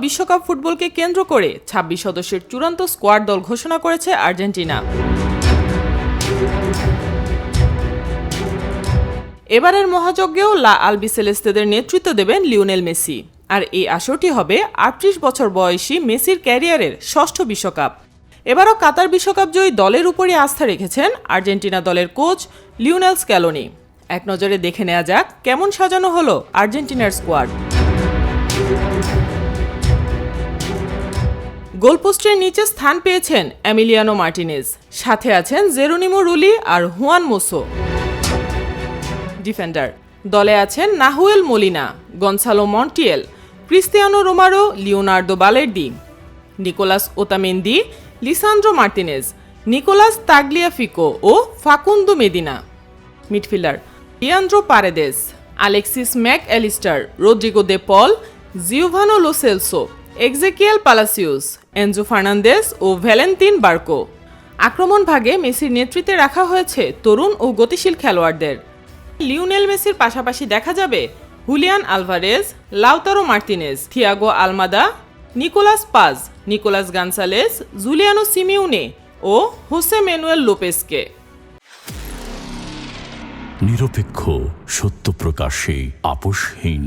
বিশ্বকাপ ফুটবলকে কেন্দ্র করে ২৬ সদস্যের চূড়ান্ত স্কোয়াড দল ঘোষণা করেছে আর্জেন্টিনা। এবারের মহাযজ্ঞেও লা আলবিসেলেস্তেদের নেতৃত্ব দেবেন লিওনেল মেসি। আর এই আসরটি হবে ৩৮ বছর বয়সী মেসির ক্যারিয়ারের ষষ্ঠ বিশ্বকাপ। এবারও কাতার বিশ্বকাপ জয়ী দলের উপরই আস্থা রেখেছেন আর্জেন্টিনা দলের কোচ লিওনেল স্ক্যালোনি। এক নজরে দেখে নেওয়া যাক কেমন সাজানো হলো আর্জেন্টিনার স্কোয়াড। গোলপোস্টের নিচে স্থান পেয়েছেন এমিলিয়ানো মার্টিনেজ, সাথে আছেন জেরোনিমো রুলি আর হুয়ান মোসো। ডিফেন্ডার দলে আছেন Nahuel Molina, Gonzalo Montiel, Cristiano Romero, Leonardo Balerdi, Nicolas Otamendi, Lisandro Martinez, Nicolas Tagliafico ও Facundo Medina. Midfielder Leandro Paredes, Alexis Mac Allister, Rodrigo De Paul, Giovani Lo Celso, Exequiel Palacios, Enzo Fernandez ও Valentin Barco. আক্রমণ ভাগে মেসির নেতৃত্বে রাখা হয়েছে তরুণ ও গতিশীল খেলোয়াড়দের। লিওনেল মেসির পাশাপাশি দেখা যাবে Julian Alvarez, Lautaro Martinez, Thiago Almada, Nicolas Paz, Nicolas Gonzalez, Giuliano Simeone ও হোসে ম্যানুয়েল লোপেসকে। নিরপেক্ষ, সত্য প্রকাশে আপোষহীন।